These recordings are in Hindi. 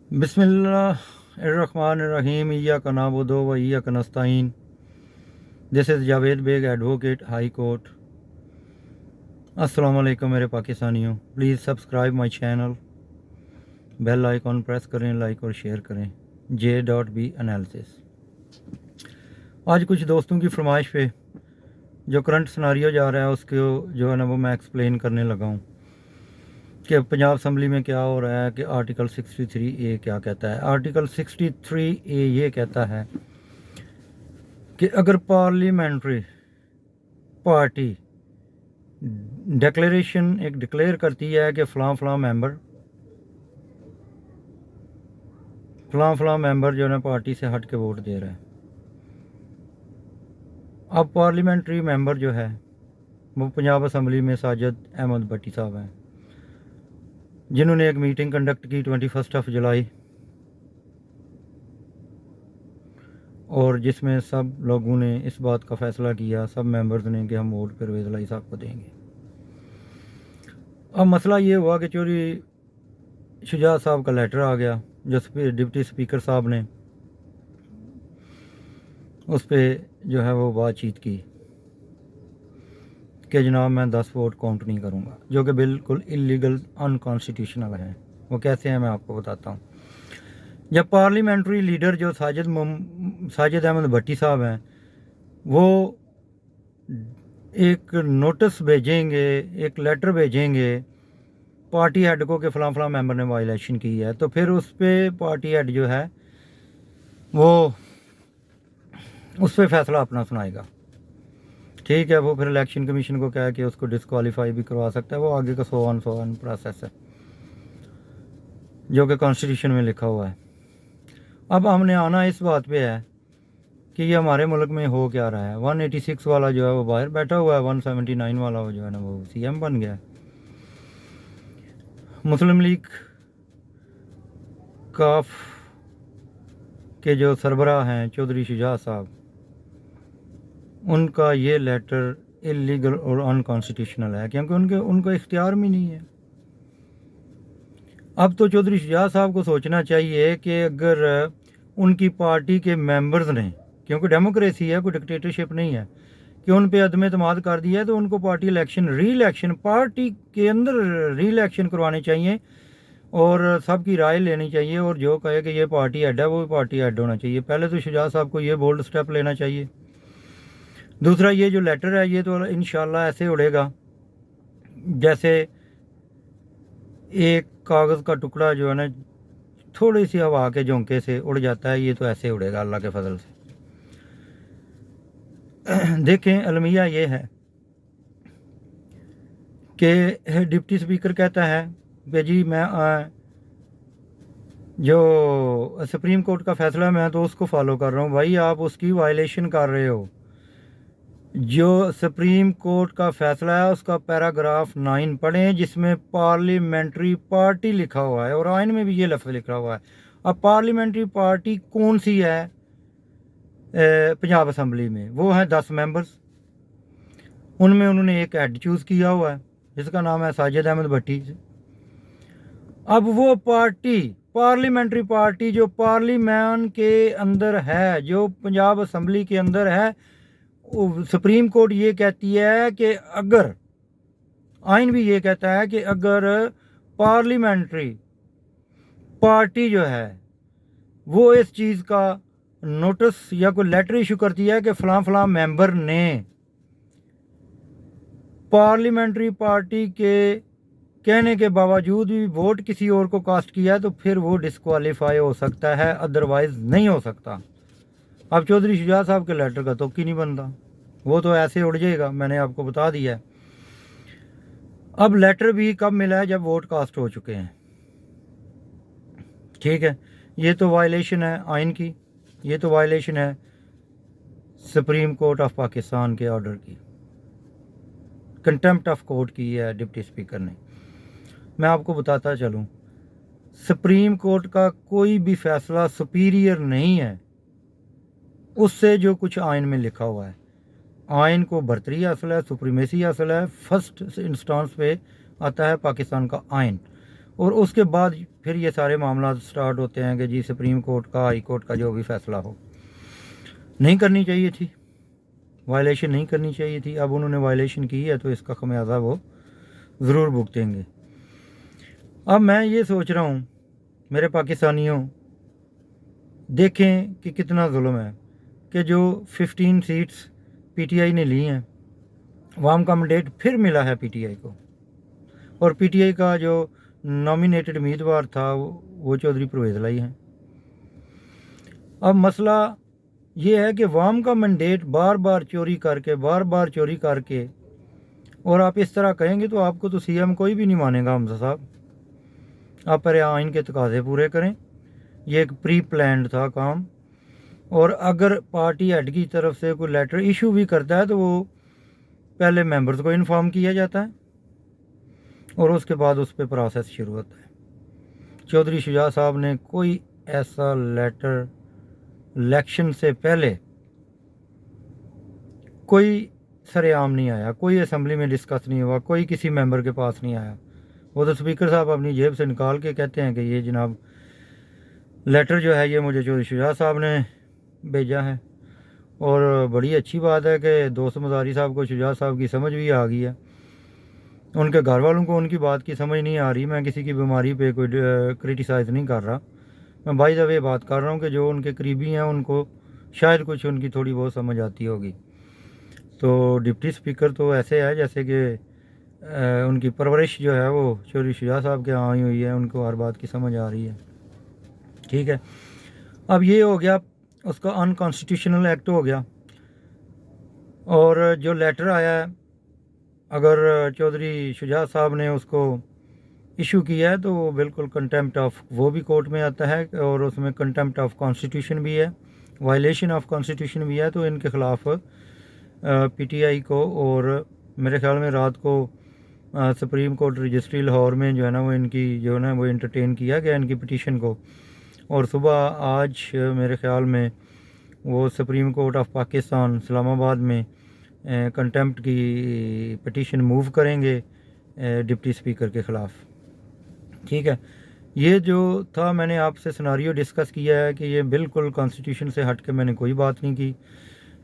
बिस्मिल्लाहिर्रहमानिर्रहीम इय्याका नअबुदु व इय्याका नस्तईन। This is Javed Baig advocate high court. अस्सलाम वालेकुम मेरे पाकिस्तानियों, please subscribe my channel, bell icon press करें, लाइक और शेयर करें। J.B analysis. आज कुछ दोस्तों की फरमाइश पे जो करंट सिनारियो जा रहा है उसको जो है ना वो मैं एक्सप्लेन करने लगा हूँ कि पंजाब असम्बली में क्या हो रहा है कि आर्टिकल 63A क्या कहता है। आर्टिकल 63A ये कहता है कि अगर पार्लियामेंट्री पार्टी डिक्लेरेशन एक डिक्लेयर करती है कि फ़लाँ मेंबर जो है ना पार्टी से हट के वोट दे रहा है। अब पार्लियामेंट्री मेंबर जो है वो पंजाब असम्बली में साजिद अहमद भट्टी साहब हैं, जिन्होंने एक मीटिंग कंडक्ट की 21 जुलाई, और जिसमें सब लोगों ने इस बात का फ़ैसला किया, सब मेंबर्स ने, कि हम वोट परवेज़ इलाई साहब को देंगे। अब मसला ये हुआ कि चौधरी शुजात साहब का लेटर आ गया जो डिप्टी स्पीकर साहब ने उस पर जो है वो बातचीत की कि जनाब मैं 10 वोट काउंट नहीं करूँगा, जो कि बिल्कुल इलीगल अनकॉन्स्टिट्यूशनल है। वो कैसे हैं मैं आपको बताता हूँ। जब पार्लियामेंट्री लीडर जो साजिद अहमद भट्टी साहब हैं, वो एक नोटिस भेजेंगे, एक लेटर भेजेंगे पार्टी हेड को कि फ़लाँ मेंबर ने वायलेशन की है, तो फिर उस पर पार्टी हेड जो है वो उस पर फैसला अपना सुनाएगा। ठीक है, वो फिर इलेक्शन कमीशन को कह के उसको डिस्क्वालीफाई भी करवा सकता है। वो आगे का सो ऑन प्रोसेस है जो कि कॉन्स्टिट्यूशन में लिखा हुआ है। अब हमने आना इस बात पे है कि ये हमारे मुल्क में हो क्या रहा है। 186 वाला जो है वो बाहर बैठा हुआ है, 179 वाला वो जो है ना वो CM बन गया है। मुस्लिम लीग काफ के जो सरबराह हैं चौधरी शुजात साहब, उनका ये लेटर इलीगल और अनकॉन्स्टिट्यूशनल है, क्योंकि उनको इख्तियार भी नहीं है। अब तो चौधरी शुजात साहब को सोचना चाहिए कि अगर उनकी पार्टी के मेंबर्स ने, क्योंकि डेमोक्रेसी है, कोई डिक्टेटरशिप नहीं है, कि उन पे अदम एतमाद कर दिया है, तो उनको पार्टी इलेक्शन पार्टी के अंदर री इलेक्शन करवाने चाहिए और सबकी राय लेनी चाहिए, और जो कहे कि ये पार्टी हेड है वो भी पार्टी हेड होना चाहिए। पहले तो शुजात साहब को ये बोल्ड स्टेप लेना चाहिए। दूसरा, ये जो लेटर है ये तो इंशाल्लाह ऐसे उड़ेगा जैसे एक कागज़ का टुकड़ा जो है ना थोड़ी सी हवा के झोंके से उड़ जाता है, ये तो ऐसे उड़ेगा अल्लाह के फजल से। देखें, अलमिया ये है कि डिप्टी स्पीकर कहता है कि जी मैं जो सुप्रीम कोर्ट का फ़ैसला है मैं तो उसको फॉलो कर रहा हूँ। भाई आप उसकी वायलेशन कर रहे हो। जो सुप्रीम कोर्ट का फ़ैसला है उसका पैराग्राफ 9 पढ़ें, जिसमें पार्लियामेंट्री पार्टी लिखा हुआ है और आइन में भी ये लफ्ज़ लिखा हुआ है। अब पार्लियामेंट्री पार्टी कौन सी है पंजाब असम्बली में? वो है 10 मेंबर्स। उनमें उन्होंने एक हेड चूज़ किया हुआ है जिसका नाम है साजिद अहमद भट्टी। अब वो पार्टी पार्लियामेंट्री पार्टी जो पार्लियामेंट के अंदर है, जो पंजाब असम्बली के अंदर है, सुप्रीम कोर्ट ये कहती है कि अगर आइन भी ये कहता है कि अगर पार्लियामेंट्री पार्टी जो है वो इस चीज़ का नोटिस या कोई लेटर इशू करती है कि फ़लाँ मेंबर ने पार्लियामेंट्री पार्टी के कहने के बावजूद भी वोट किसी और को कास्ट किया है, तो फिर वो डिस्क्वालीफाई हो सकता है, अदरवाइज़ नहीं हो सकता। अब चौधरी शुजात साहब के लेटर का तो नहीं बनता, वो तो ऐसे उड़ जाएगा, मैंने आपको बता दिया है। अब लेटर भी कब मिला है? जब वोट कास्ट हो चुके हैं। ठीक है, ये तो वायलेशन है आइन की, ये तो वायलेशन है सुप्रीम कोर्ट ऑफ पाकिस्तान के ऑर्डर की, कंटेम्प्ट ऑफ कोर्ट की है डिप्टी स्पीकर ने। मैं आपको बताता चलूँ, सुप्रीम कोर्ट का कोई भी फैसला सुपीरियर नहीं है उससे जो कुछ आइन में लिखा हुआ है। आइन को बरतरी हासिल है, सुप्रीमेसी हासिल है, फर्स्ट इंस्टांस पे आता है पाकिस्तान का आइन, और उसके बाद फिर ये सारे मामला स्टार्ट होते हैं कि जी सुप्रीम कोर्ट का, हाई कोर्ट का जो भी फैसला हो। नहीं करनी चाहिए थी, वायलेशन नहीं करनी चाहिए थी। अब उन्होंने वायलेशन की है तो इसका खमियाजा वो ज़रूर भुगतेंगे। अब मैं ये सोच रहा हूँ मेरे पाकिस्तानियों, देखें कि कितना जुल्म है कि जो 15 सीट्स पीटीआई ने ली हैं, वाम का मैंडेट फिर मिला है पीटीआई को, और पीटीआई का जो नॉमिनेटेड उम्मीदवार था वो चौधरी परवेज़ लाई हैं। अब मसला ये है कि वाम का मैंडेट बार बार चोरी करके और आप इस तरह कहेंगे तो आपको तो सीएम कोई भी नहीं मानेगा। हमजा साहब, आप पहले आइन के तकाजे पूरे करें। ये एक प्री प्लान्ड था काम, और अगर पार्टी हेड की तरफ से कोई लेटर इशू भी करता है तो वो पहले मेंबर्स को इन्फॉर्म किया जाता है और उसके बाद उस पर प्रोसेस शुरू होता है। चौधरी शुजा साहब ने कोई ऐसा लेटर इलेक्शन से पहले कोई सरेआम नहीं आया, कोई असेंबली में डिस्कस नहीं हुआ, कोई किसी मेंबर के पास नहीं आया। वो तो स्पीकर साहब अपनी जेब से निकाल के कहते हैं कि ये जनाब लेटर जो है ये मुझे चौधरी शुजा साहब ने भेजा है। और बड़ी अच्छी बात है कि दोस्त मज़ारी साहब को शुजा साहब की समझ भी आ गई है, उनके घर वालों को उनकी बात की समझ नहीं आ रही। मैं किसी की बीमारी पे कोई क्रिटिसाइज़ नहीं कर रहा, मैं बाय द वे बात कर रहा हूँ कि जो उनके करीबी हैं उनको शायद कुछ उनकी थोड़ी बहुत समझ आती होगी। तो डिप्टी स्पीकर तो ऐसे है जैसे कि उनकी परवरिश जो है वो चौधरी शुजा साहब के यहाँ आई हुई है, उनको हर बात की समझ आ रही है। ठीक है, अब ये हो गया, उसका अनकॉन्स्टिट्यूशनल एक्ट हो गया। और जो लेटर आया है, अगर चौधरी शुजा साहब ने उसको इशू किया है तो वो बिल्कुल कंटेम्प्ट ऑफ वो भी कोर्ट में आता है, और उसमें कंटेम्प्ट ऑफ कॉन्स्टिट्यूशन भी है, वायलेशन ऑफ कॉन्स्टिट्यूशन भी है। तो इनके ख़िलाफ़ पीटीआई को, और मेरे ख्याल में रात को सुप्रीम कोर्ट रजिस्ट्री लाहौर में जो है ना वो इनकी जो है ना वो इंटरटेन किया गया इनकी पिटीशन को, और सुबह आज मेरे ख्याल में वो supreme court of Pakistan Islamabad में कंटेम्प्ट की पिटीशन मूव करेंगे डिप्टी स्पीकर के ख़िलाफ़। ठीक है, ये जो था मैंने आपसे सिनारियो डिस्कस किया है कि ये बिल्कुल कॉन्स्टिट्यूशन से हट के मैंने कोई बात नहीं की।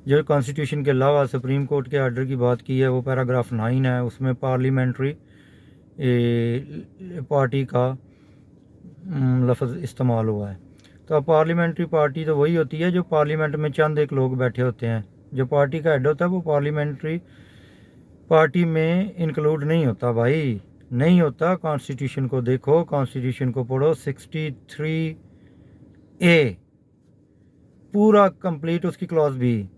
जो कॉन्स्टिट्यूशन के अलावा सुप्रीम कोर्ट के आर्डर की बात की है वो पैराग्राफ 9 है, उसमें पार्लियामेंट्री पार्टी का लफ्ज़ इस्तेमाल हुआ है। तो अब पार्लियामेंट्री पार्टी तो वही होती है जो पार्लियामेंट में चंद एक लोग बैठे होते हैं। जो पार्टी का हेड होता है वो पार्लियामेंट्री पार्टी में इंक्लूड नहीं होता भाई, नहीं होता। कॉन्स्टिट्यूशन को देखो, कॉन्स्टिट्यूशन को पढ़ो, 63A पूरा कंप्लीट, उसकी क्लॉज भी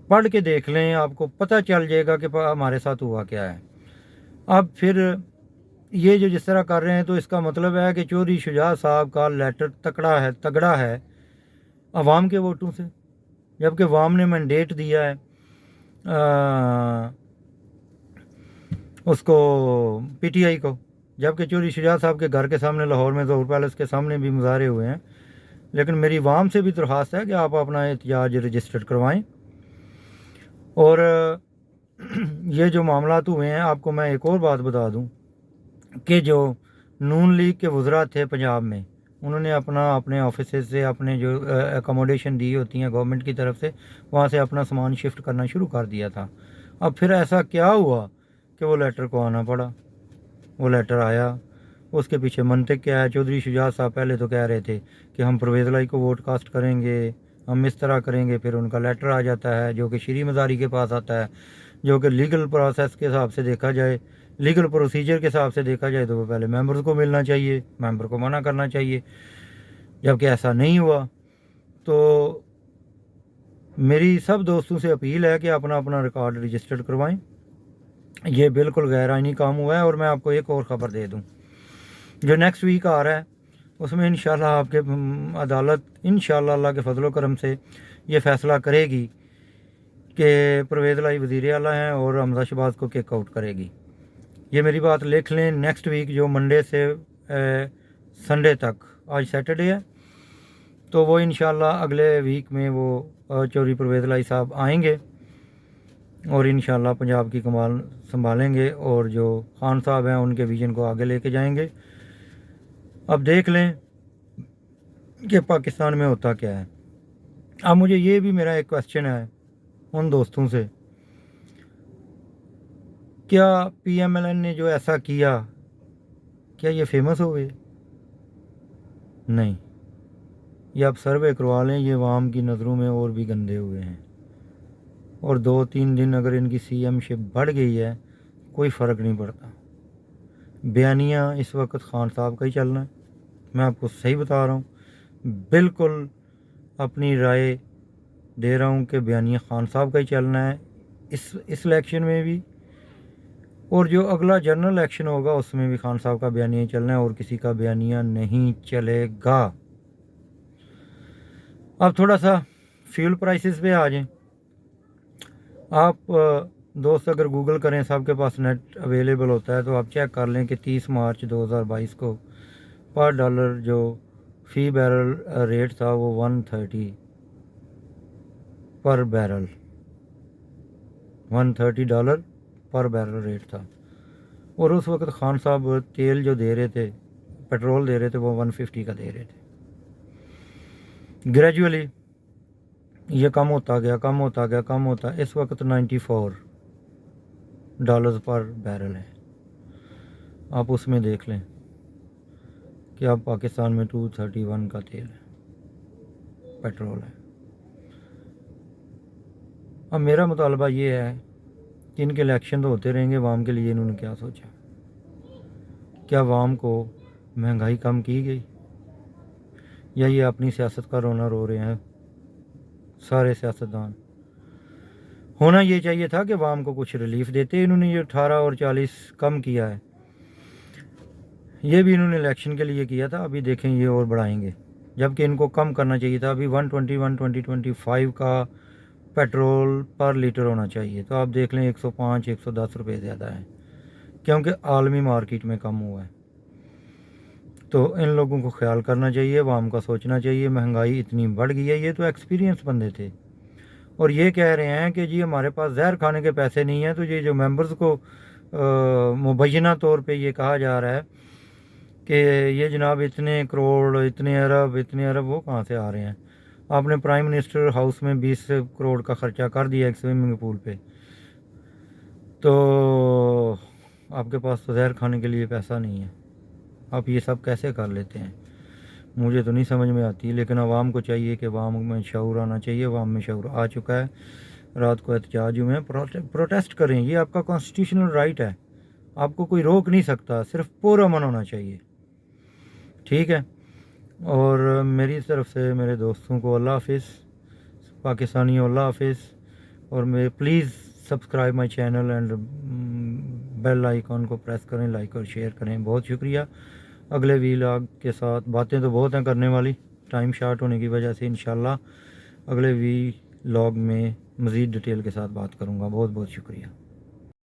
पढ़ के देख लें, आपको पता चल जाएगा कि हमारे साथ हुआ क्या है। अब फिर ये जो जिस तरह कर रहे हैं तो इसका मतलब है कि चौधरी शुजा साहब का लेटर तगड़ा है अवाम के वोटों से, जबकि अवाम ने मैंडेट दिया है उसको पीटीआई को, जबकि चौधरी शुजा साहब के घर के सामने लाहौर में ज़हूर पैलेस के सामने भी मुजाहरे हुए हैं। लेकिन मेरी अवाम से भी दरख्वास्त है कि आप अपना एहतजाज रजिस्टर्ड करवाएं। और ये जो मामलात हुए हैं, आपको मैं एक और बात बता दूं कि जो नून लीग के वज़रा थे पंजाब में, उन्होंने अपने ऑफिस से अपने जो अकोमोडेशन दी होती हैं गवर्नमेंट की तरफ से, वहाँ से अपना सामान शिफ्ट करना शुरू कर दिया था। अब फिर ऐसा क्या हुआ कि वो लेटर को आना पड़ा। वो लेटर आया, उसके पीछे मंतक क्या है। चौधरी शुजा साहब पहले तो कह रहे थे कि हम परवेज़ लाई को वोट कास्ट करेंगे, हम इस तरह करेंगे, फिर उनका लेटर आ जाता है जो कि श्री मज़ारी के पास आता है, जो कि लीगल प्रोसेस के हिसाब से देखा जाए, लीगल प्रोसीजर के हिसाब से देखा जाए तो वो पहले मेंबर्स को मिलना चाहिए, मेंबर को मना करना चाहिए, जबकि ऐसा नहीं हुआ। तो मेरी सब दोस्तों से अपील है कि अपना अपना रिकॉर्ड रजिस्टर्ड करवाएं। ये बिल्कुल गैर आइनी काम हुआ है। और मैं आपको एक और ख़बर दे दूं, जो नेक्स्ट वीक आ रहा है उसमें इंशाल्लाह आपके अदालत इंशाल्लाह अल्लाह के फजल करम से ये फ़ैसला करेगी कि परवेज़ लाई वज़ीर आला हैं और हमजा शहबाज को किक आउट करेगी। ये मेरी बात लिख लें, नेक्स्ट वीक जो मंडे से संडे तक, आज सैटरडे है, तो वो इंशाल्लाह अगले वीक में वो चौधरी परवेज़ लाई साहब आएंगे और इंशाल्लाह पंजाब की कमाल संभालेंगे और जो खान साहब हैं उनके विजन को आगे लेके जाएंगे। अब देख लें कि पाकिस्तान में होता क्या है। अब मुझे ये भी मेरा एक क्वेश्चन है उन दोस्तों से, क्या PMLN ने जो ऐसा किया, क्या ये फेमस हो गए? नहीं, ये आप सर्वे करवा लें, ये अवाम की नज़रों में और भी गंदे हुए हैं। और 2-3 दिन अगर इनकी CMशिप बढ़ गई है, कोई फ़र्क नहीं पड़ता। बयानिया इस वक्त खान साहब का ही चलना है, मैं आपको सही बता रहा हूँ। बिल्कुल अपनी राय दे रहा हूँ कि बयानिया खान साहब का ही चलना है इस इलेक्शन में भी, और जो अगला जनरल इलेक्शन होगा उसमें भी खान साहब का बयानिया ही चलना है, और किसी का बयानिया नहीं चलेगा। अब थोड़ा सा फ्यूल प्राइसेस पे आ जाएं। आप दोस्त अगर गूगल करें, सबके पास नेट अवेलेबल होता है, तो आप चेक कर लें कि 30 मार्च 2022 को पर डॉलर जो फ़ी बैरल रेट था वो 130 पर बैरल, $130 पर बैरल रेट था। और उस वक्त खान साहब तेल जो दे रहे थे, पेट्रोल दे रहे थे, वो 150 का दे रहे थे। ग्रेजुअली ये कम होता गया, कम होता गया, कम होता, इस वक्त $94 पर बैरल है। आप उसमें देख लें कि अब पाकिस्तान में 231 का तेल है, पेट्रोल है। अब मेरा मुतालबा ये है कि इनके इलेक्शन तो होते रहेंगे, अवाम के लिए इन्होंने क्या सोचा? क्या अवाम को महंगाई कम की गई, या ये अपनी सियासत का रोना रो रहे हैं सारे सियासतदान? होना ये चाहिए था कि अवाम को कुछ रिलीफ देते। इन्होंने ये 18 और 40 कम किया है, ये भी इन्होंने इलेक्शन के लिए किया था। अभी देखें ये और बढ़ाएंगे, जबकि इनको कम करना चाहिए था। अभी 120-125 का पेट्रोल पर लीटर होना चाहिए, तो आप देख लें 105-110 रुपये ज़्यादा है, क्योंकि आलमी मार्केट में कम हुआ है। तो इन लोगों को ख्याल करना चाहिए, अवाम का सोचना चाहिए। महंगाई इतनी बढ़ गई है, ये तो एक्सपीरियंस बंदे थे, और ये कह रहे हैं कि जी हमारे पास जहर खाने के पैसे नहीं हैं। तो ये जो मेंबर्स को मुबैना तौर पे ये कहा जा रहा है कि ये जनाब इतने करोड़, इतने अरब, वो कहाँ से आ रहे हैं? आपने प्राइम मिनिस्टर हाउस में 20 करोड़ का ख़र्चा कर दिया एक स्विमिंग पूल पे, तो आपके पास तो जहर खाने के लिए पैसा नहीं है। आप ये सब कैसे कर लेते हैं? मुझे तो नहीं समझ में आती। लेकिन आवाम को चाहिए कि आवाम में शऊर आना चाहिए। आवाम में शऊर आ चुका है। रात को एहतजाज हुए हैं, प्रोटेस्ट करें, ये आपका कॉन्स्टिट्यूशनल राइट है, आपको कोई रोक नहीं सकता, सिर्फ पुरअमन होना चाहिए, ठीक है। और मेरी तरफ से मेरे दोस्तों को अल्लाह हाफिज़, पाकिस्तानियों अल्लाह हाफिज़। और मैं please subscribe my channel and bell icon को प्रेस करें, लाइक और शेयर करें। बहुत शुक्रिया। अगले वीलॉग के साथ बातें तो बहुत हैं करने वाली, टाइम शार्ट होने की वजह से इंशाल्लाह अगले वीलॉग में मज़ीद डिटेल के साथ बात करूँगा। बहुत बहुत शुक्रिया।